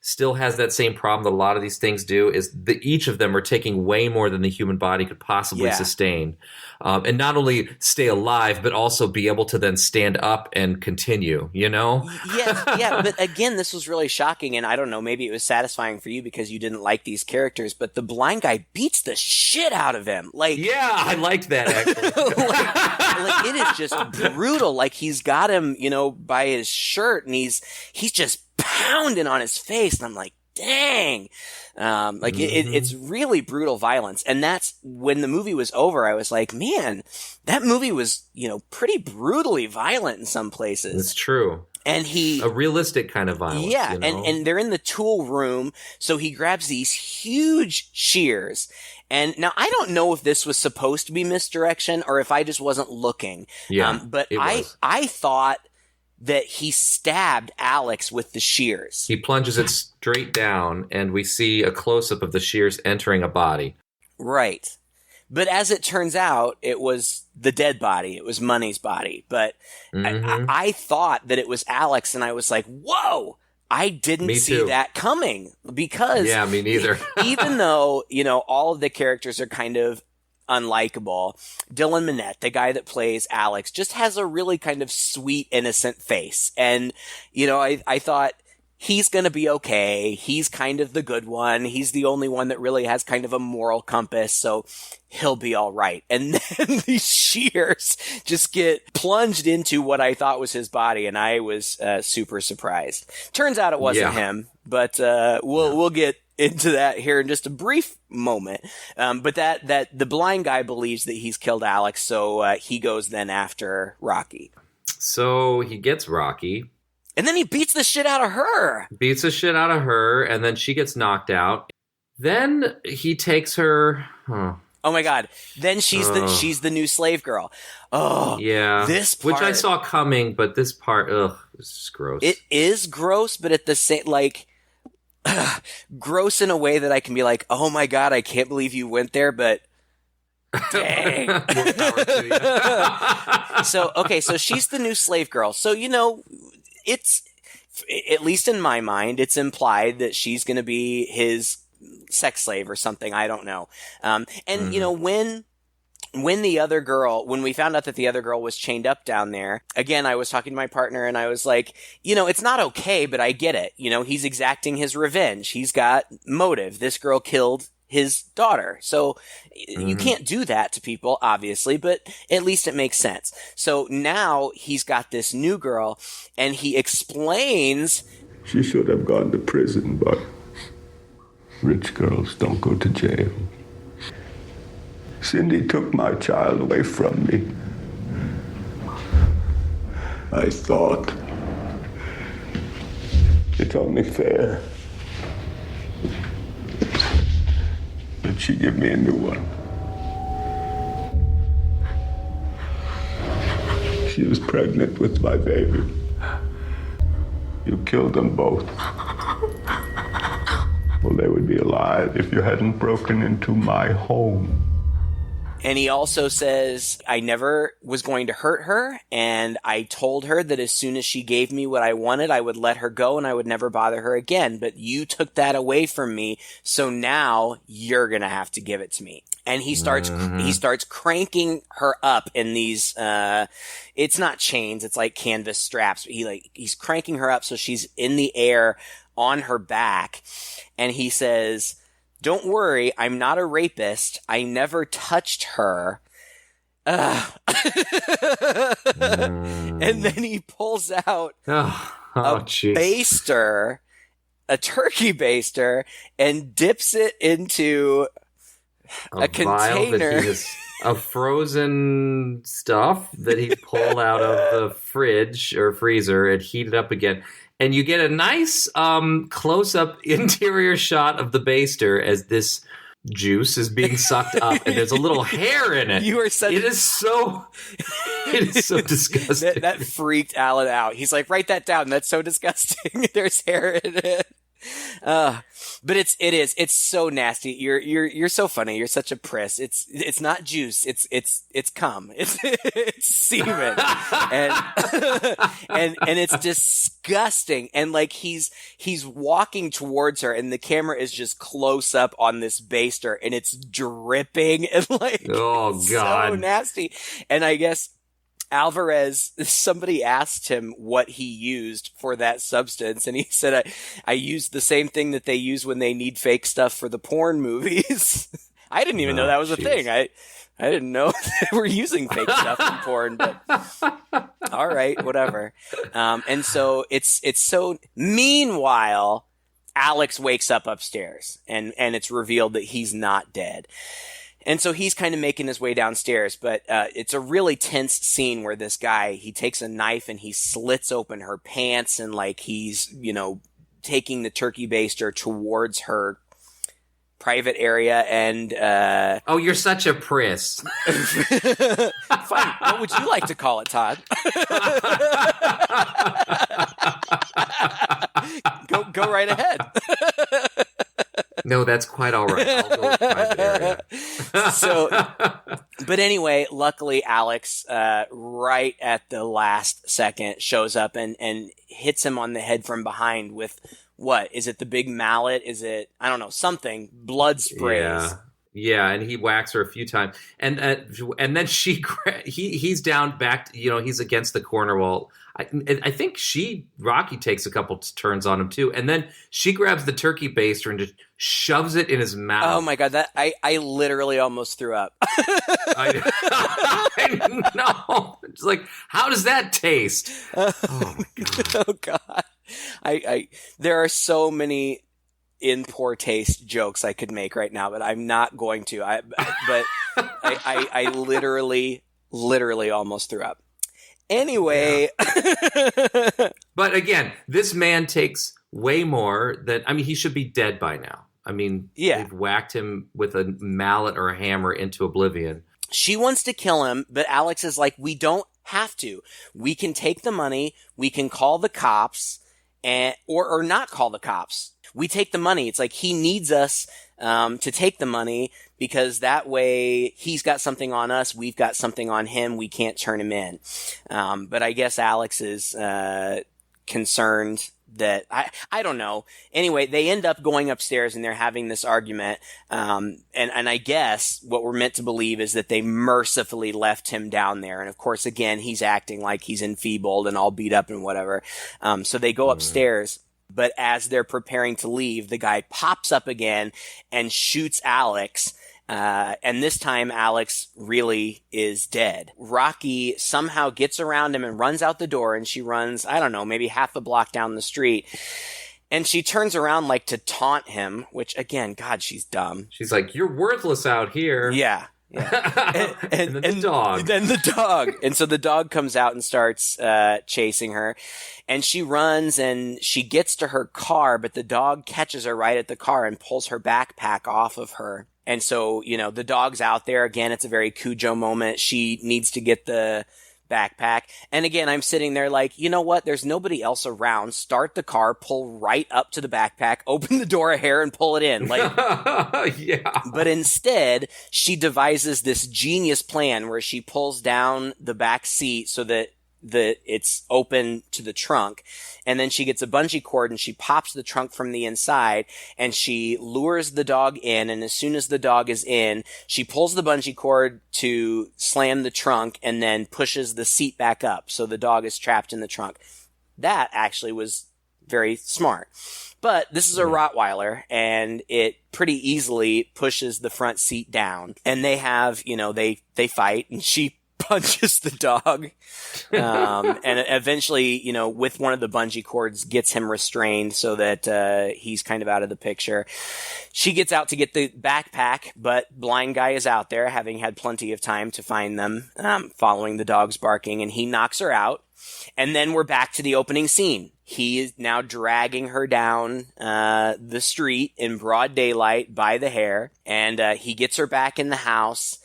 still has that same problem that a lot of these things do, is that each of them are taking way more than the human body could possibly sustain. And not only stay alive, but also be able to then stand up and continue, Yes, but again, this was really shocking, and I don't know, maybe it was satisfying for you because you didn't like these characters, but the blind guy beats the shit out of him. I liked that, actually. It is just brutal. Like, he's got him, by his shirt, and he's just pounding on his face, and I'm like, dang. It's really brutal violence. And that's when the movie was over. I was like, man, that movie was, pretty brutally violent in some places. It's true. And a realistic kind of violence. Yeah. And they're in the tool room. So he grabs these huge shears. And now I don't know if this was supposed to be misdirection or if I just wasn't looking. Yeah. But I thought that he stabbed Alex with the shears. He plunges it straight down, and we see a close-up of the shears entering a body. Right. But as it turns out, it was the dead body. It was Money's body. But I thought that it was Alex, and I was like, whoa! I didn't see that coming. Because... Yeah, me neither. even though, all of the characters are kind of unlikable, Dylan Minnette, the guy that plays Alex, just has a really kind of sweet, innocent face. And, I thought he's going to be okay. He's kind of the good one. He's the only one that really has kind of a moral compass. So he'll be all right. And then these shears just get plunged into what I thought was his body. And I was super surprised. Turns out it wasn't him, but we'll get into that here in just a brief moment. But that the blind guy believes that he's killed Alex, so he goes then after Rocky. So he gets Rocky. And then he beats the shit out of her. And then she gets knocked out. Then he takes her... Oh my God. Then she's the new slave girl. Oh. Yeah. This part... Which I saw coming, but this part, this is gross. It is gross, but at the same... gross in a way that I can be like, oh my God, I can't believe you went there, but dang. More power to you. So she's the new slave girl. So, it's, at least in my mind, it's implied that she's going to be his sex slave or something. I don't know. When we found out that the other girl was chained up down there, again, I was talking to my partner and I was like, it's not okay, but I get it. He's exacting his revenge. He's got motive. This girl killed his daughter. So you can't do that to people, obviously, but at least it makes sense. So now he's got this new girl and he explains. She should have gone to prison, but rich girls don't go to jail. Cindy took my child away from me. I thought it's only fair that she give me a new one. She was pregnant with my baby. You killed them both. Well, they would be alive if you hadn't broken into my home. And he also says, I never was going to hurt her, and I told her that as soon as she gave me what I wanted, I would let her go and I would never bother her again. But you took that away from me, so now you're going to have to give it to me. And he starts cranking her up in these, it's not chains, it's like canvas straps. He's cranking her up so she's in the air on her back. And he says, don't worry, I'm not a rapist. I never touched her. And then he pulls out a baster, a turkey baster, and dips it into a container of frozen stuff that he pulled out of the fridge or freezer and heated up again. And you get a nice close-up interior shot of the baster as this juice is being sucked up, and there's a little hair in it. It is so disgusting. That freaked Alan out. He's like, write that down. That's so disgusting. There's hair in it. But it's so nasty. You're so funny. You're such a priss. It's not juice. It's cum. It's semen. And it's disgusting. And like he's walking towards her and the camera is just close up on this baster and it's dripping and like, oh God, so nasty. And I guess Alvarez, somebody asked him what he used for that substance, and he said, I used the same thing that they use when they need fake stuff for the porn movies. I didn't even know that was a thing. I didn't know they were using fake stuff in porn, but all right, whatever. And so it's so, meanwhile, Alex wakes up upstairs, and it's revealed that he's not dead. And so he's kind of making his way downstairs, but it's a really tense scene where this guy, he takes a knife and he slits open her pants, and like he's, taking the turkey baster towards her private area. And oh, you're such a priss. Fine. What would you like to call it, Todd? Go right ahead. No, that's quite all right. I'll go with private area. But anyway, luckily Alex, right at the last second, shows up and hits him on the head from behind with, what? Is it the big mallet? Is it, I don't know, something, blood sprays. Yeah, and he whacks her a few times. And then he's down back, he's against the corner wall. I think Rocky takes a couple turns on him too, and then she grabs the turkey baster and just shoves it in his mouth. Oh my god, I literally almost threw up. I know. It's like, how does that taste? Oh my god. Oh god. There are so many in poor taste jokes I could make right now, but I'm not going to. I literally almost threw up. Anyway. Yeah. But again, this man takes way more than, he should be dead by now. They've whacked him with a mallet or a hammer into oblivion. She wants to kill him, but Alex is like, we don't have to. We can take the money, we can call the cops, or not call the cops. We take the money. It's like he needs us to take the money, because that way he's got something on us, we've got something on him, we can't turn him in. But I guess Alex is concerned that, I don't know. Anyway, they end up going upstairs and they're having this argument. And I guess what we're meant to believe is that they mercifully left him down there. And of course, again, he's acting like he's enfeebled and all beat up and whatever. So they go upstairs. But as they're preparing to leave, the guy pops up again and shoots Alex. And this time Alex really is dead. Rocky somehow gets around him and runs out the door, and she runs, I don't know, maybe half a block down the street. And she turns around like to taunt him, which again, God, she's dumb. She's like, you're worthless out here. Yeah. Yeah. And then the dog. Then the dog. And so the dog comes out and starts chasing her. And she runs and she gets to her car, but the dog catches her right at the car and pulls her backpack off of her. And so, the dog's out there. Again, it's a very Cujo moment. She needs to get the backpack. And again, I'm sitting there like, you know what? There's nobody else around. Start the car, pull right up to the backpack, open the door a hair and pull it in. Like, yeah. But instead, she devises this genius plan where she pulls down the back seat so that it's open to the trunk. And then she gets a bungee cord and she pops the trunk from the inside and she lures the dog in. And as soon as the dog is in, she pulls the bungee cord to slam the trunk and then pushes the seat back up. So the dog is trapped in the trunk. That actually was very smart. But this is a Rottweiler, and it pretty easily pushes the front seat down. And they have, they fight, and she punches the dog. And eventually, with one of the bungee cords, gets him restrained so that he's kind of out of the picture. She gets out to get the backpack, but blind guy is out there, having had plenty of time to find them, following the dog's barking, and he knocks her out. And then we're back to the opening scene. He is now dragging her down the street in broad daylight by the hair, and he gets her back in the house.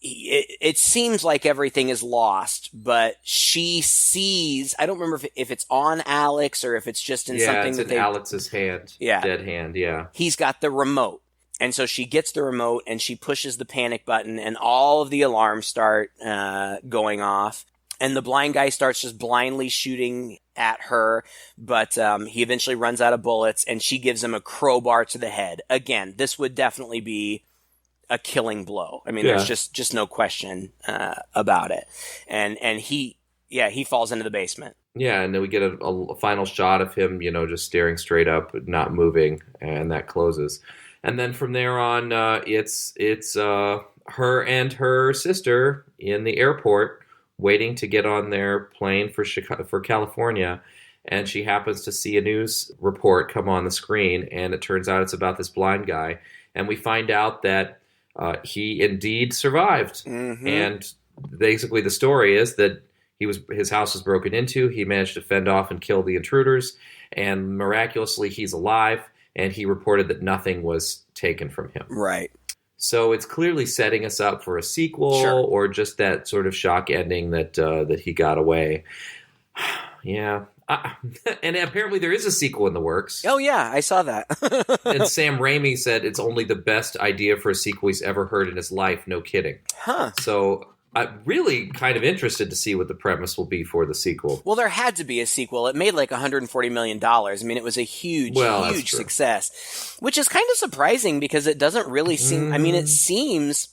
It seems like everything is lost, but she sees, I don't remember if it's on Alex or if it's just in something it's in Alex's hand. Yeah. Dead hand, yeah. He's got the remote. And so she gets the remote and she pushes the panic button and all of the alarms start going off. And the blind guy starts just blindly shooting at her, but he eventually runs out of bullets and she gives him a crowbar to the head. Again, this would definitely be a killing blow. I mean, there's just no question about it. And he falls into the basement. Yeah, and then we get a final shot of him, just staring straight up, not moving, and that closes. And then from there on, it's her and her sister in the airport waiting to get on their plane for California. and she happens to see a news report come on the screen, and it turns out it's about this blind guy, and we find out that he indeed survived. And basically the story is that his house was broken into, he managed to fend off and kill the intruders, and miraculously he's alive, and he reported that nothing was taken from him. Right. So it's clearly setting us up for a sequel, or just that sort of shock ending that he got away. Yeah. And apparently there is a sequel in the works. Oh, yeah, I saw that. And Sam Raimi said it's only the best idea for a sequel he's ever heard in his life. No kidding. Huh. So I'm really kind of interested to see what the premise will be for the sequel. Well, there had to be a sequel. It made like $140 million. I mean, it was a huge success, which is kind of surprising because it doesn't really seem, I mean, it seems,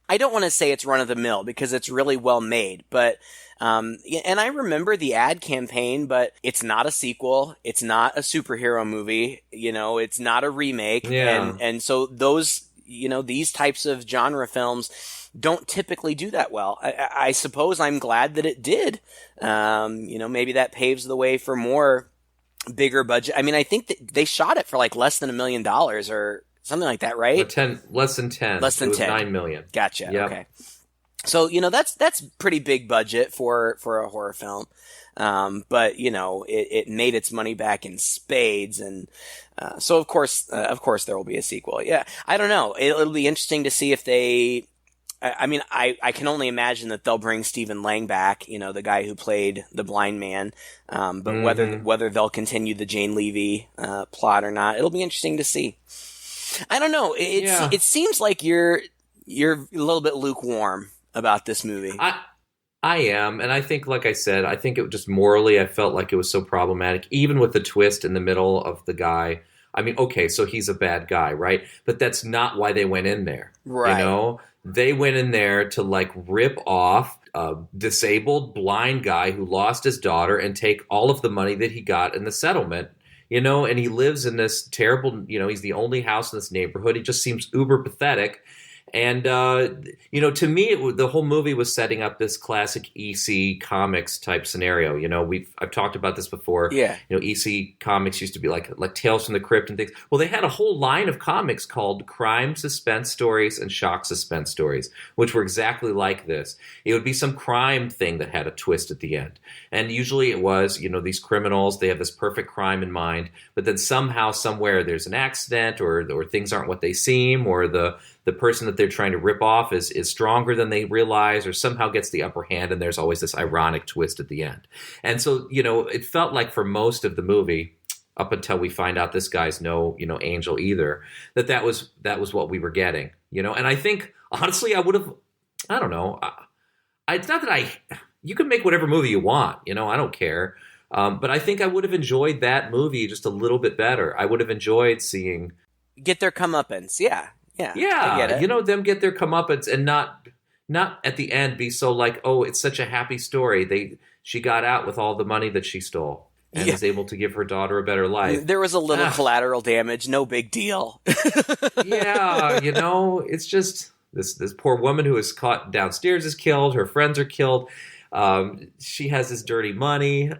I don't want to say it's run of the mill because it's really well made, but, and I remember the ad campaign, but it's not a sequel. It's not a superhero movie. It's not a remake. Yeah. And so those, these types of genre films don't typically do that well. I suppose I'm glad that it did. Maybe that paves the way for more bigger budget. I mean, I think that they shot it for like less than $1 million or something like that, right? Less than 10. Less than it was 10. 9 million. Gotcha. Yep. Okay. So, that's pretty big budget for a horror film. But it made its money back in spades. And, so of course there will be a sequel. Yeah. I don't know. It'll be interesting to see if they, I mean, I can only imagine that they'll bring Stephen Lang back, the guy who played the blind man. But whether they'll continue the Jane Levy plot or not, it'll be interesting to see. I don't know. It seems like you're a little bit lukewarm about this movie. I am, and I think, like I said, I think it just morally, I felt like it was so problematic, even with the twist in the middle of the guy. I mean, okay, so he's a bad guy, right? But that's not why they went in there, right? They went in there to like rip off a disabled blind guy who lost his daughter and take all of the money that he got in the settlement, and he lives in this terrible, he's the only house in this neighborhood. He just seems uber pathetic. And, to me, the whole movie was setting up this classic EC Comics type scenario. I've talked about this before. Yeah. EC Comics used to be like Tales from the Crypt and things. Well, they had a whole line of comics called Crime Suspense Stories and Shock Suspense Stories, which were exactly like this. It would be some crime thing that had a twist at the end. And usually it was, these criminals, they have this perfect crime in mind, but then somehow, somewhere, there's an accident or things aren't what they seem, or the person that they're trying to rip off is stronger than they realize, or somehow gets the upper hand, and there's always this ironic twist at the end. And so, it felt like for most of the movie, up until we find out this guy's no, angel either, that was what we were getting, And I think, honestly, I would have, I don't know, it's not that you can make whatever movie you want, I don't care. But I think I would have enjoyed that movie just a little bit better. I would have enjoyed seeing... Get their comeuppance, yeah. Yeah, I get it. Them get their comeuppance and not at the end be so like, oh, it's such a happy story. She got out with all the money that she stole and was able to give her daughter a better life. There was a little collateral damage, no big deal. Yeah, it's just this poor woman who is caught downstairs is killed. Her friends are killed. She has this dirty money.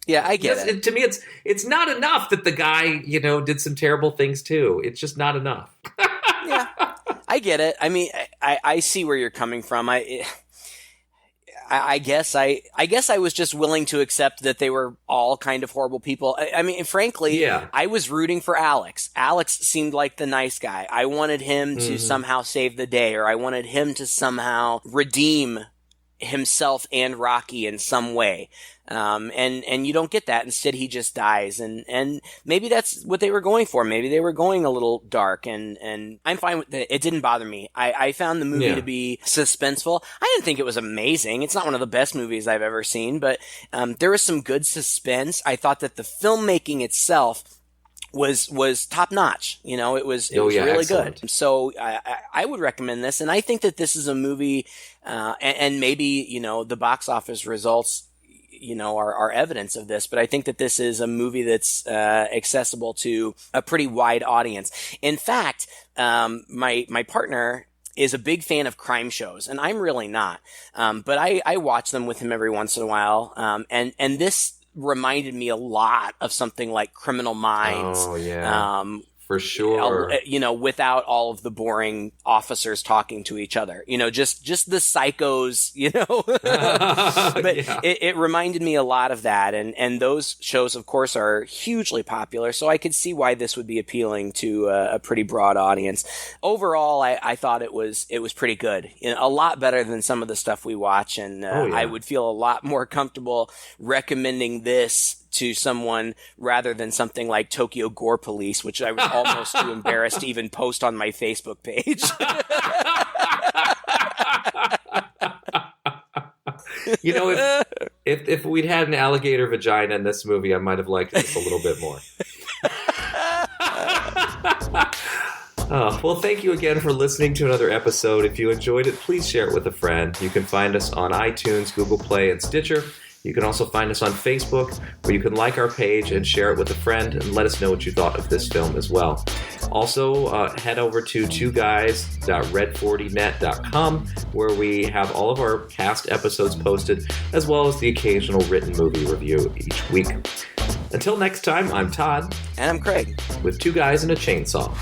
Yeah, I get it. To me, it's not enough that the guy, did some terrible things too. It's just not enough. Yeah, I get it. I mean, I see where you're coming from. I guess I was just willing to accept that they were all kind of horrible people. I mean, frankly, I was rooting for Alex. Alex seemed like the nice guy. I wanted him to somehow save the day, or I wanted him to somehow redeem himself and Rocky in some way. And you don't get that. Instead, he just dies. And maybe that's what they were going for. Maybe they were going a little dark, and I'm fine with it. It didn't bother me. I found the movie to be suspenseful. I didn't think it was amazing. It's not one of the best movies I've ever seen, but there was some good suspense. I thought that the filmmaking itself was top notch. It was really excellent. Good. So I would recommend this, and I think that this is a movie, and maybe the box office results are evidence of this, but I think that this is a movie that's accessible to a pretty wide audience. In fact, my partner is a big fan of crime shows, and I'm really not. But I watch them with him every once in a while. And this reminded me a lot of something like Criminal Minds. Oh, yeah. For sure. Without all of the boring officers talking to each other, just the psychos, but it reminded me a lot of that. And those shows, of course, are hugely popular. So I could see why this would be appealing to a pretty broad audience. Overall, I thought it was pretty good, a lot better than some of the stuff we watch. And I would feel a lot more comfortable recommending this to someone rather than something like Tokyo Gore Police, which I was almost too embarrassed to even post on my Facebook page. If we'd had an alligator vagina in this movie, I might have liked this a little bit more. Well, thank you again for listening to another episode. If you enjoyed it, please share it with a friend. You can find us on iTunes, Google Play, and Stitcher. You can also find us on Facebook, where you can like our page and share it with a friend and let us know what you thought of this film as well. Also, head over to twoguys.red40net.com, where we have all of our past episodes posted, as well as the occasional written movie review each week. Until next time, I'm Todd. And I'm Craig. With Two Guys and a Chainsaw.